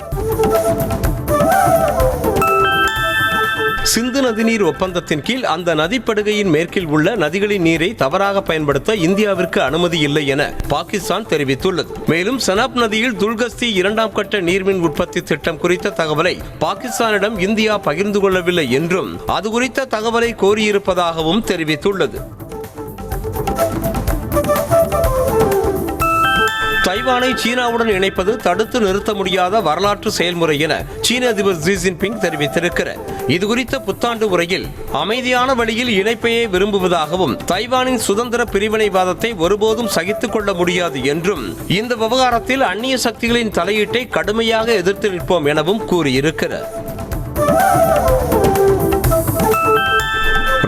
சிந்து நதிநீர் ஒப்பந்தத்தின் கீழ் அந்த நதிப்படுகையின் மேற்கில் உள்ள நதிகளின் நீரை தவறாக பயன்படுத்த இந்தியாவிற்கு அனுமதி இல்லை என பாகிஸ்தான் தெரிவித்துள்ளது. மேலும் செனாப் நதியில் துல்கஸ்தி 2ஆம் கட்ட நீர்மின் உற்பத்தி திட்டம் குறித்த தகவலை பாகிஸ்தானிடம் இந்தியா பகிர்ந்து கொள்ளவில்லை என்றும் அது குறித்த தகவலை கோரியிருப்பதாகவும் தெரிவித்துள்ளது. தைவானை சீனாவுடன் இணைப்பது தடுத்து நிறுத்த முடியாத வரலாற்று செயல்முறை என சீன அதிபர் ஜி ஜின்பிங் தெரிவித்திருக்கிறார். இதுகுறித்த புத்தாண்டு உரையில் அமைதியான வழியில் இணைப்பையே விரும்புவதாகவும் தைவானின் சுதந்திர பிரிவினைவாதத்தை ஒருபோதும் சகித்துக் கொள்ள முடியாது என்றும் இந்த விவகாரத்தில் அந்நிய சக்திகளின் தலையீட்டை கடுமையாக எதிர்த்து நிற்போம் எனவும் கூறியிருக்கிறார்.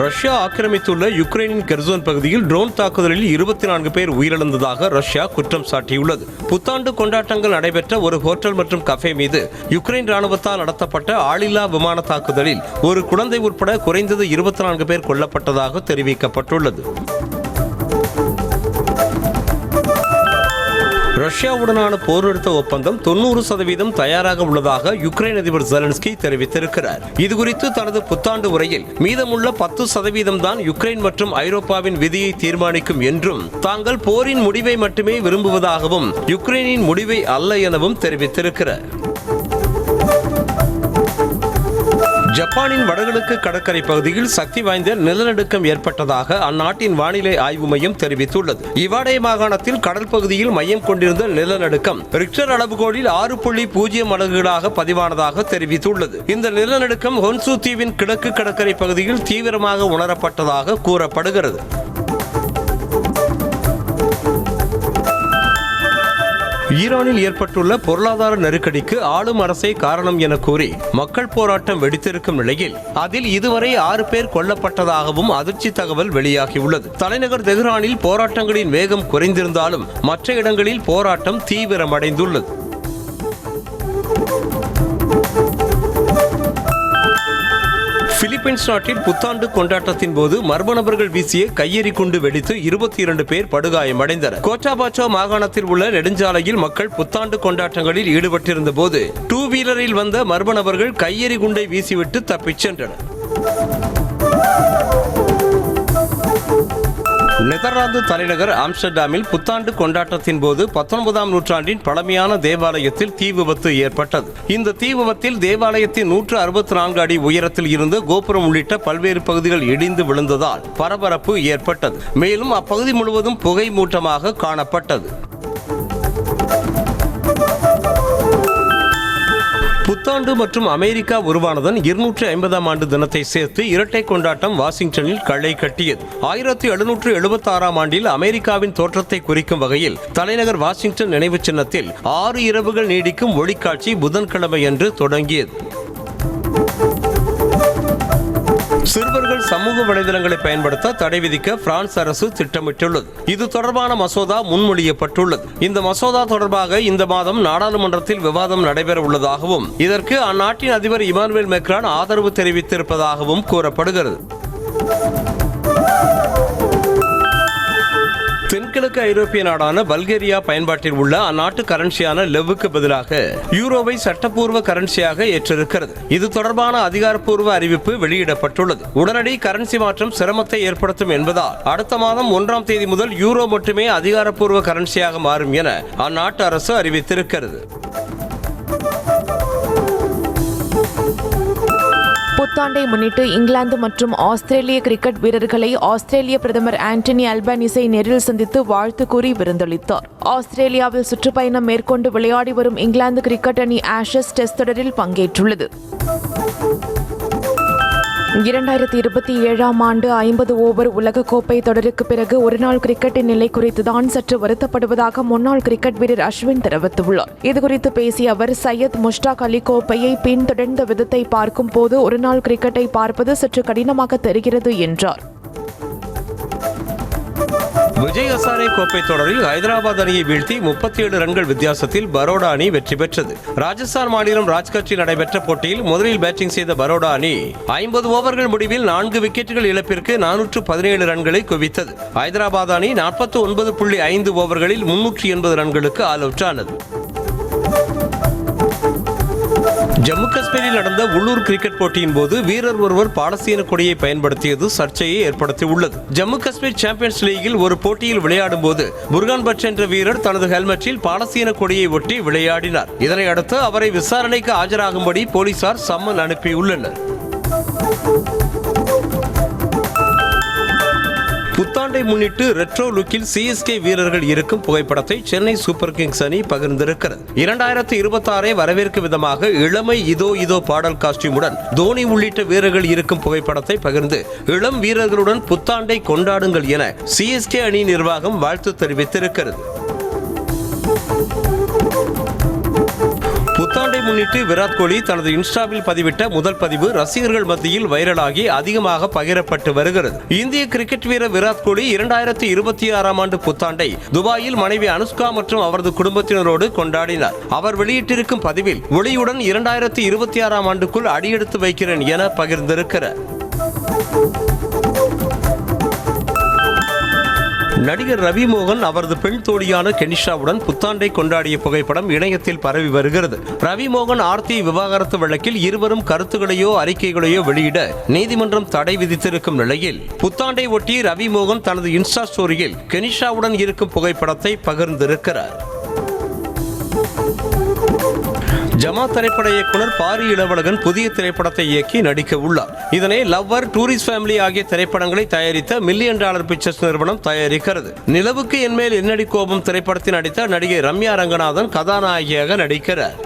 ரஷ்யா ஆக்கிரமித்துள்ள யுக்ரைனின் கெர்சோன் பகுதியில் ட்ரோன் தாக்குதலில் 24 பேர் உயிரிழந்ததாக ரஷ்யா குற்றம் சாட்டியுள்ளது. புத்தாண்டு கொண்டாட்டங்கள் நடைபெற்ற ஒரு ஹோட்டல் மற்றும் கஃபே மீது யுக்ரைன் ராணுவத்தால் நடத்தப்பட்ட ஆளில்லா விமான தாக்குதலில் ஒரு குழந்தை உட்பட குறைந்தது 24 பேர் கொல்லப்பட்டதாக தெரிவிக்கப்பட்டுள்ளது. ரஷ்யாவுடனான போர் நிறுத்த ஒப்பந்தம் 90% தயாராக உள்ளதாக யுக்ரைன் அதிபர் ஜெலன்ஸ்கி தெரிவித்திருக்கிறார். இதுகுறித்து தனது புத்தாண்டு உரையில் மீதமுள்ள 10% தான் யுக்ரைன் மற்றும் ஐரோப்பாவின் விதியை தீர்மானிக்கும் என்றும் தாங்கள் போரின் முடிவை மட்டுமே விரும்புவதாகவும் யுக்ரைனின் முடிவை அல்ல எனவும் தெரிவித்திருக்கிறார். ஜப்பானின் வடகிழக்கு கடற்கரை பகுதியில் சக்தி வாய்ந்த நிலநடுக்கம் ஏற்பட்டதாக அந்நாட்டின் வானிலை ஆய்வு மையம் தெரிவித்துள்ளது. இவாடே மாகாணத்தில் கடல் பகுதியில் மையம் கொண்டிருந்த நிலநடுக்கம் ரிக்டர் அளவுகோலில் 6.0 அலகுகளாக பதிவானதாக தெரிவித்துள்ளது. இந்த நிலநடுக்கம் ஹொன்சு தீவின் கிழக்கு கடற்கரை பகுதியில் தீவிரமாக உணரப்பட்டதாக கூறப்படுகிறது. ஈரானில் ஏற்பட்டுள்ள பொருளாதார நெருக்கடிக்கு ஆளும் அரசே காரணம் என கூறி மக்கள் போராட்டம் வெடித்திருக்கும் நிலையில் அதில் இதுவரை 6 பேர் கொல்லப்பட்டதாகவும் அதிர்ச்சி தகவல் வெளியாகியுள்ளது. தலைநகர் தெஹ்ரானில் போராட்டங்களின் வேகம் குறைந்திருந்தாலும் மற்ற இடங்களில் போராட்டம் தீவிரமடைந்துள்ளது. பிலிப்பைன்ஸ் நாட்டில் புத்தாண்டு கொண்டாட்டத்தின் போது மர்ம நபர்கள் வீசிய கையெறி குண்டு வெடித்து 22 பேர் படுகாயமடைந்தனர். கோட்டாபாச்சோ மாகாணத்தில் உள்ள நெடுஞ்சாலையில் மக்கள் புத்தாண்டு கொண்டாட்டங்களில் ஈடுபட்டிருந்த போது 2 வீலரில் வந்த மர்ம நபர்கள் கையெறி குண்டை வீசிவிட்டு தப்பிச் சென்றனர். நெதர்லாந்து தலைநகர் ஆம்ஸ்டர்டாமில் புத்தாண்டு கொண்டாட்டத்தின் போது 19ஆம் நூற்றாண்டின் பழமையான தேவாலயத்தில் தீ விபத்து ஏற்பட்டது. இந்த தீ விபத்தில் தேவாலயத்தின் 164 அடி உயரத்தில் இருந்த கோபுரம் உள்ளிட்ட பல்வேறு பகுதிகள் இடிந்து விழுந்ததால் பரபரப்பு ஏற்பட்டது. மேலும் அப்பகுதி முழுவதும் புகை மூட்டமாக காணப்பட்டது. புத்தாண்டு மற்றும் அமெரிக்கா உருவானதன் 250ஆம் ஆண்டு தினத்தை சேர்த்து இரட்டை கொண்டாட்டம் வாஷிங்டனில் களை கட்டியது. 1776ஆம் ஆண்டில் அமெரிக்காவின் தோற்றத்தை குறிக்கும் வகையில் தலைநகர் வாஷிங்டன் நினைவு சின்னத்தில் 6 இரவுகள் நீடிக்கும் ஒளிக்காட்சி புதன்கிழமை அன்று தொடங்கியது. சிறுவர்கள் சமூக வலைதளங்களை பயன்படுத்த தடை விதிக்க பிரான்ஸ் அரசு திட்டமிட்டுள்ளது. இது தொடர்பான மசோதா முன்மொழியப்பட்டுள்ளது. இந்த மசோதா தொடர்பாக இந்த மாதம் நாடாளுமன்றத்தில் விவாதம் நடைபெற உள்ளதாகவும் இதற்கு அந்நாட்டின் அதிபர் இமானுவேல் மேக்ரான் ஆதரவு தெரிவித்திருப்பதாகவும் கூறப்படுகிறது. தென்கிழக்கு ஐரோப்பிய நாடான பல்கேரியா பயன்பாட்டில் உள்ள அந்நாட்டு கரன்சியான லெவுக்கு பதிலாக யூரோவை சட்டப்பூர்வ கரன்சியாக ஏற்றிருக்கிறது. இது தொடர்பான அதிகாரப்பூர்வ அறிவிப்பு வெளியிடப்பட்டுள்ளது. உடனடி கரன்சி மாற்றம் சிரமத்தை ஏற்படுத்தும் என்பதால் அடுத்த மாதம் 1ஆம் தேதி முதல் யூரோ மட்டுமே அதிகாரப்பூர்வ கரன்சியாக மாறும் என அந்நாட்டு அரசு அறிவித்திருக்கிறது. புத்தாண்டை முன்னிட்டு இங்கிலாந்து மற்றும் ஆஸ்திரேலிய கிரிக்கெட் வீரர்களை ஆஸ்திரேலிய பிரதமர் ஆண்டனி அல்பனீஸை நேரில் சந்தித்து வாழ்த்து கூறி விருந்தளித்தார். ஆஸ்திரேலியாவில் சுற்றுப்பயணம் மேற்கொண்டு விளையாடி வரும் இங்கிலாந்து கிரிக்கெட் அணி ஆஷஸ் டெஸ்ட் தொடரில் பங்கேற்றுள்ளது. 2027ஆம் ஆண்டு 50 ஓவர் உலகக்கோப்பை தொடருக்கு பிறகு ஒருநாள் கிரிக்கெட்டின் நிலை குறித்துதான் சற்று வருத்தப்படுவதாக முன்னாள் கிரிக்கெட் வீரர் அஸ்வின் தெரிவித்துள்ளார். இதுகுறித்து பேசிய அவர், சையத் முஷ்டாக் அலி கோப்பையை பின்தொடர்ந்த விதத்தை பார்க்கும் போது ஒருநாள் கிரிக்கெட்டை பார்ப்பது சற்று கடினமாக தெரிகிறது என்றார். விஜய் ஹசாரே கோப்பை தொடரில் ஹைதராபாத் அணியை வீழ்த்தி 37 ரன்கள் வித்தியாசத்தில் பரோடா அணி வெற்றி பெற்றது. ராஜஸ்தான் மாநிலம் ராஜ்கட்டில் நடைபெற்ற போட்டியில் முதலில் பேட்டிங் செய்த பரோடா அணி 50 ஓவர்கள் முடிவில் 4 விக்கெட்டுகள் இழப்பிற்கு 417 ரன்களை குவித்தது. ஹைதராபாத் அணி 49.5 ஓவர்களில் 380 ரன்களுக்கு ஆல் அவுட் ஆனது. ஜம்மு காஷ்மீரில் நடந்த உள்ளூர் கிரிக்கெட் போட்டியின் போது வீரர் ஒருவர் பாலஸ்தீன கொடியை பயன்படுத்தியது சர்ச்சையை ஏற்படுத்தியுள்ளது. ஜம்மு காஷ்மீர் சாம்பியன்ஸ் லீகில் ஒரு போட்டியில் விளையாடும் போது புர்கான் பட் என்ற வீரர் தனது ஹெல்மெட்டில் பாலஸ்தீன கொடியை ஒட்டி விளையாடினார். இதனை அடுத்து அவரை விசாரணைக்கு ஆஜராகும்படி போலீசார் சம்மன் அனுப்பியுள்ளனர். புத்தாண்டை முன்னிட்டு ரெட்ரோ லுக்கில் சிஎஸ்கே வீரர்கள் இருக்கும் புகைப்படத்தை சென்னை சூப்பர் கிங்ஸ் அணி பகிர்ந்திருக்கிறது. 2026 வரவேற்கும் விதமாக இளமை இதோ பாடல் காஸ்டியூமுடன் தோனி உள்ளிட்ட வீரர்கள் இருக்கும் புகைப்படத்தை பகிர்ந்து இளம் வீரர்களுடன் புத்தாண்டை கொண்டாடுங்கள் என சிஎஸ்கே அணி நிர்வாகம் வாழ்த்து தெரிவித்திருக்கிறது. புத்தாண்டை முன்னிட்டு விராட் கோலி தனது இன்ஸ்டாவில் பதிவிட்ட முதல் பதிவு ரசிகர்கள் மத்தியில் வைரலாகி அதிகமாக பகிரப்பட்டு வருகிறது. இந்திய கிரிக்கெட் வீரர் விராட் கோலி 2026ஆம் ஆண்டு புத்தாண்டை துபாயில் மனைவி அனுஷ்கா மற்றும் அவரது குடும்பத்தினரோடு கொண்டாடினார். அவர் வெளியிட்டிருக்கும் பதிவில் ஒளியுடன் 2026ஆம் ஆண்டுக்குள் அடியெடுத்து வைக்கிறேன் என பகிர்ந்திருக்கிறார். நடிகர் ரவி மோகன் அவரது பெண் தோழியான கெனிஷாவுடன் புத்தாண்டை கொண்டாடிய புகைப்படம் இணையத்தில் பரவி வருகிறது. ரவி மோகன் ஆர்த்தி விவாகரத்து வழக்கில் இருவரும் கருத்துக்களையோ அறிக்கைகளையோ வெளியிட நீதிமன்றம் தடை விதித்திருக்கும் நிலையில் புத்தாண்டை ஒட்டி ரவி மோகன் தனது இன்ஸ்டா ஸ்டோரியில் கெனிஷாவுடன் இருக்கும் புகைப்படத்தை பகிர்ந்திருக்கிறார். ஜமா திரைப்பட இயக்குனர் பாரி இளவழகன் புதிய திரைப்படத்தை இயக்கி நடிக்க உள்ளார். இதனை லவ்வர், டூரிஸ்ட் ஃபேமிலி ஆகிய திரைப்படங்களை தயாரித்த $1 மில்லியன் பிக்சர்ஸ் நிறுவனம் தயாரிக்கிறது. நிலவுக்கு என்மேல் என்னடி கோபம் திரைப்படத்தில் நடித்த நடிகை ரம்யா ரங்கநாதன் கதாநாயகியாக நடிக்கிறார்.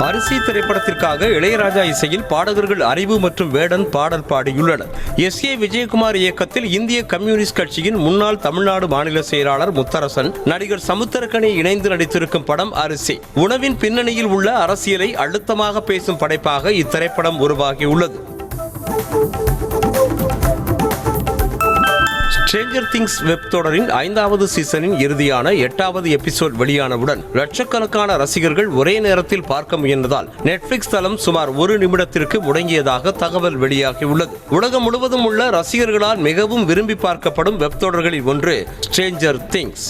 அரிசி திரைப்படத்திற்காக இளையராஜா இசையில் பாடகர்கள் அறிவு மற்றும் வேடன் பாடல் பாடியுள்ளனர். எஸ்.ஏ. விஜயகுமார் இயக்கத்தில் இந்திய கம்யூனிஸ்ட் கட்சியின் முன்னாள் தமிழ்நாடு மாநில செயலாளர் முத்தரசன், நடிகர் சமுத்திரக்கனி இணைந்து நடித்திருக்கும் படம் அரிசி. உணவின் பின்னணியில் உள்ள அரசியலை அழுத்தமாக பேசும் படைப்பாக இத்திரைப்படம் உருவாகியுள்ளது. ஸ்ட்ரேஞ்சர் திங்ஸ் வெப் தொடரின் 5வது சீசனின் இறுதியான 8வது எபிசோட் வெளியானவுடன் லட்சக்கணக்கான ரசிகர்கள் ஒரே நேரத்தில் பார்க்க முயன்றதால் நெட்ஃபிளிக்ஸ் தளம் சுமார் 1 நிமிடத்திற்கு முடங்கியதாக தகவல் வெளியாகியுள்ளது. உலகம் முழுவதும் உள்ள ரசிகர்களால் மிகவும் விரும்பி பார்க்கப்படும் வெப் தொடர்களில் ஒன்று ஸ்ட்ரேஞ்சர் திங்ஸ்.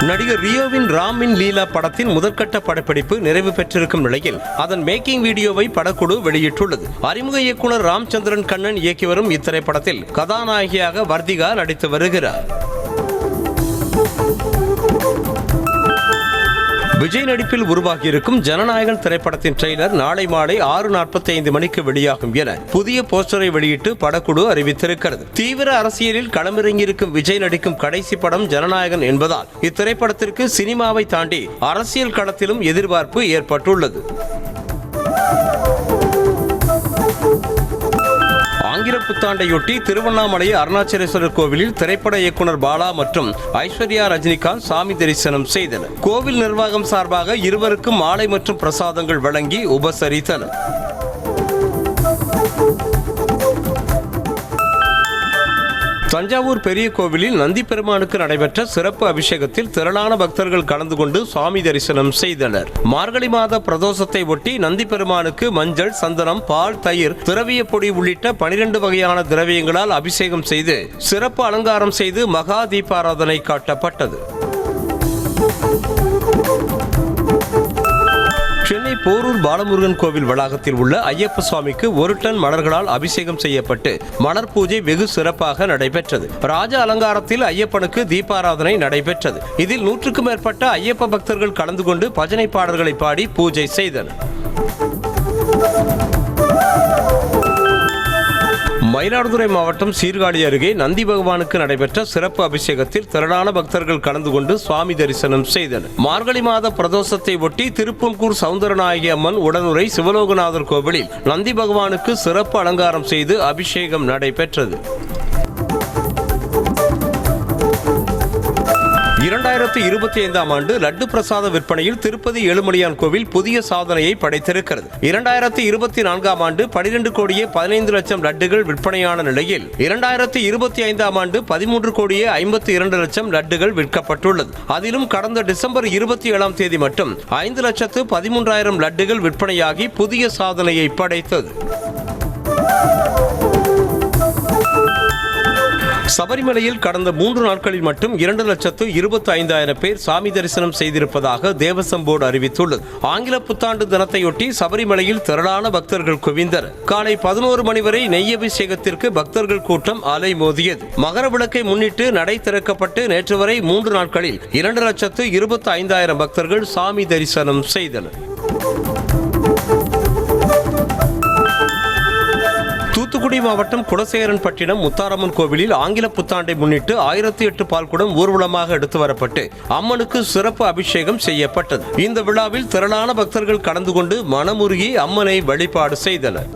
நடிகர் ரியோவின் ராமின் லீலா படத்தின் முதற்கட்ட படப்பிடிப்பு நிறைவு பெற்றிருக்கும் நிலையில் அதன் மேக்கிங் வீடியோவை படக்குழு வெளியிட்டுள்ளது. அறிமுக இயக்குனர் ராம்சந்திரன் கண்ணன் இயக்கி வரும் இத்திரைப்படத்தில் கதாநாயகியாக வர்திகா நடித்து வருகிறார். விஜய் நடிப்பில் உருவாகியிருக்கும் ஜனநாயகன் திரைப்படத்தின் ட்ரெய்லர் நாளை மாலை 6:45 மணிக்கு வெளியாகும் என புதிய போஸ்டரை வெளியிட்டு படக்குழு அறிவித்திருக்கிறது. தீவிர அரசியலில் களமிறங்கியிருக்கும் விஜய் நடிக்கும் கடைசி படம் ஜனநாயகன் என்பதால் இத்திரைப்படத்திற்கு சினிமாவை தாண்டி அரசியல் களத்திலும் எதிர்பார்ப்பு ஏற்பட்டுள்ளது. ஆங்கில புத்தாண்டையொட்டி திருவண்ணாமலை அருணாச்சலேஸ்வரர் கோவிலில் திரைப்பட இயக்குனர் பாலா மற்றும் ஐஸ்வர்யா ரஜினிகாந்த் சாமி தரிசனம் செய்தனர். கோவில் நிர்வாகம் சார்பாக இருவருக்கும் மாலை மற்றும் பிரசாதங்கள் வழங்கி உபசரித்தனர். தஞ்சாவூர் பெரிய கோவிலில் நந்தி பெருமானுக்கு நடைபெற்ற சிறப்பு அபிஷேகத்தில் திரளான பக்தர்கள் கலந்து கொண்டு சுவாமி தரிசனம் செய்தனர். மார்கழி மாத பிரதோஷத்தை ஒட்டி நந்தி பெருமானுக்கு மஞ்சள், சந்தனம், பால், தயிர், திரவிய பொடி உள்ளிட்ட 12 வகையான திரவியங்களால் அபிஷேகம் செய்து சிறப்பு அலங்காரம் செய்து மகா தீபாராதனை காட்டப்பட்டது. சென்னை போரூர் பாலமுருகன் கோவில் வளாகத்தில் உள்ள ஐயப்ப சுவாமிக்கு 1 டன் மலர்களால் அபிஷேகம் செய்யப்பட்டு மலர் பூஜை வெகு சிறப்பாக நடைபெற்றது. ராஜ அலங்காரத்தில் ஐயப்பனுக்கு தீபாராதனை நடைபெற்றது. இதில் 100க்கும் மேற்பட்ட ஐயப்ப பக்தர்கள் கலந்து கொண்டு பஜனை பாடல்களை பாடி பூஜை செய்தனர். மயிலாடுதுறை மாவட்டம் சீர்காழி அருகே நந்தி பகவானுக்கு நடைபெற்ற சிறப்பு அபிஷேகத்தில் திரளான பக்தர்கள் கலந்து கொண்டு சுவாமி தரிசனம் செய்தனர். மார்கழி மாத பிரதோஷத்தை ஒட்டி திருப்பங்கூர் சவுந்தரநாயகி அம்மன் உடனுரை சிவலோகநாதர் கோவிலில் நந்தி பகவானுக்கு சிறப்பு அலங்காரம் செய்து அபிஷேகம் நடைபெற்றது. 2025ஆம் ஆண்டு லட்டு பிரசாத விற்பனையில் திருப்பதி ஏழுமலையான் கோவில் புதிய சாதனையை படைத்திருக்கிறது. 2024ஆம் ஆண்டு 12 கோடியே 15 லட்சம் லட்டுகள் விற்பனையான நிலையில் 2025ஆம் ஆண்டு 13 கோடியே 52 லட்சம் லட்டுகள் விற்கப்பட்டுள்ளது. அதிலும் கடந்த டிசம்பர் 27ஆம் தேதி மட்டும் 5,13,000 லட்டுகள் விற்பனையாகி புதிய சாதனையை படைத்தது. சபரிமலையில் கடந்த 3 நாட்களில் மட்டும் 2,25,000 பேர் சாமி தரிசனம் செய்திருப்பதாக தேவசம் போர்டு அறிவித்துள்ளது. ஆங்கில புத்தாண்டு தினத்தையொட்டி சபரிமலையில் திரளான பக்தர்கள் குவிந்தனர். காலை 11 மணி வரை நெய் அபிஷேகத்திற்கு பக்தர்கள் கூட்டம் அலைமோதியது. மகர விளக்கை முன்னிட்டு நடை திறக்கப்பட்டு நேற்று வரை 3 நாட்களில் 2,25,000 பக்தர்கள் சாமி தரிசனம் செய்தனர். தூத்துக்குடி மாவட்டம் குலசேகரன்பட்டினம் முத்தாரம்மன் கோவிலில் ஆங்கில புத்தாண்டை முன்னிட்டு 1008 பால்குடம் ஊர்வலமாக எடுத்து வரப்பட்டு அம்மனுக்கு சிறப்பு அபிஷேகம் செய்யப்பட்டது. இந்த விழாவில் திரளான பக்தர்கள் கலந்து கொண்டு மனமுருகி அம்மனை வழிபாடு செய்தனர்.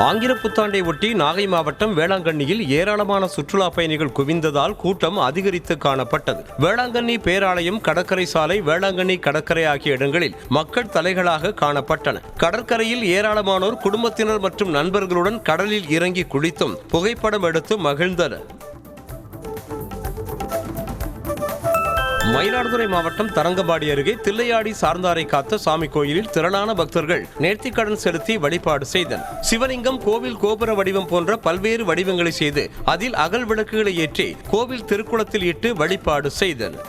ஆங்கில புத்தாண்டை ஒட்டி நாகை மாவட்டம் வேளாங்கண்ணியில் ஏராளமான சுற்றுலா பயணிகள் குவிந்ததால் கூட்டம் அதிகரித்து காணப்பட்டது. வேளாங்கண்ணி பேராலயம், கடற்கரை சாலை, வேளாங்கண்ணி கடற்கரை ஆகிய இடங்களில் மக்கள் தலைகளாக காணப்பட்டன. கடற்கரையில் ஏராளமானோர் குடும்பத்தினர் மற்றும் நண்பர்களுடன் கடலில் இறங்கி குளித்தும் புகைப்படம் எடுத்து மகிழ்ந்தனர். மயிலாடுதுறை மாவட்டம் தரங்கம்பாடி அருகே தில்லையாடி சார்ந்தாரை காத்த சாமி கோயிலில் திரளான பக்தர்கள் நேர்த்திக்கடன் செலுத்தி வழிபாடு செய்தனர். சிவலிங்கம், கோவில் கோபுர வடிவம் போன்ற பல்வேறு வடிவங்களை செய்து அதில் அகல் விளக்குகளை ஏற்றி கோவில் திருக்குளத்தில் இட்டு வழிபாடு செய்தனர்.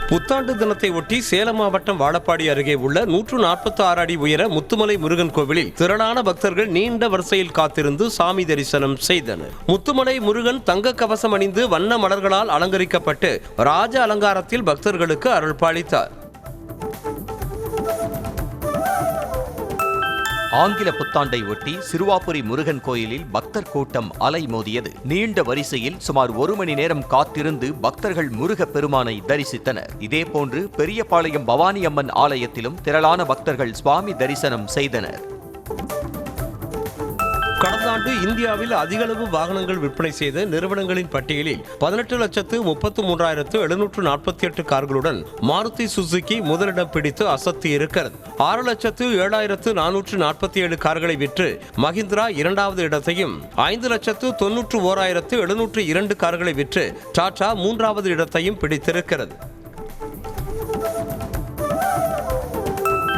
புத்தாண்டு தினத்தை ஒட்டி சேலம் மாவட்டம் வாழப்பாடி அருகே உள்ள 146 அடி உயர முத்துமலை முருகன் கோவிலில் திரளான பக்தர்கள் நீண்ட வரிசையில் காத்திருந்து சாமி தரிசனம் செய்தனர். முத்துமலை முருகன் தங்க கவசம் அணிந்து வண்ண மலர்களால் அலங்கரிக்கப்பட்டு ராஜ அலங்காரத்தில் பக்தர்களுக்கு அருள் பாலித்தார். ஆங்கில புத்தாண்டை ஒட்டி சிறுவாபுரி முருகன் கோயிலில் பக்தர் கூட்டம் அலைமோதியது. நீண்ட வரிசையில் சுமார் 1 மணி நேரம் காத்திருந்து பக்தர்கள் முருக பெருமானை தரிசித்தனர். இதேபோன்று பெரியபாளையம் பவானி அம்மன் ஆலயத்திலும் திரளான பக்தர்கள் சுவாமி தரிசனம் செய்தனர். கடந்த ஆண்டு இந்தியாவில் அதிகளவு வாகனங்கள் விற்பனை செய்த நிறுவனங்களின் பட்டியலில் 18,33,748 கார்களுடன் மாருதி சுசுகி முதலிடம் பிடித்து அசத்தி இருக்கிறது. 6,07,447 கார்களை விற்று மஹிந்திரா 2வது இடத்தையும், 5,91,702 கார்களை விற்று டாடா 3வது இடத்தையும் பிடித்திருக்கிறது.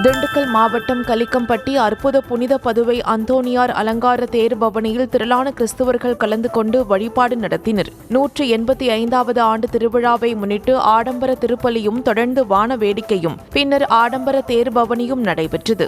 திண்டுக்கல் மாவட்டம் கலிக்கம்பட்டி அற்புத புனித பதுவை அந்தோனியார் அலங்கார தேர் பவனியில் திரளான கிறிஸ்தவர்கள் கலந்து கொண்டு வழிபாடு நடத்தினர். 185வது ஆண்டு திருவிழாவை முன்னிட்டு ஆடம்பர திருப்பலியும் தொடர்ந்து வான வேடிக்கையும் பின்னர் ஆடம்பர தேர் பவனியும் நடைபெற்றது.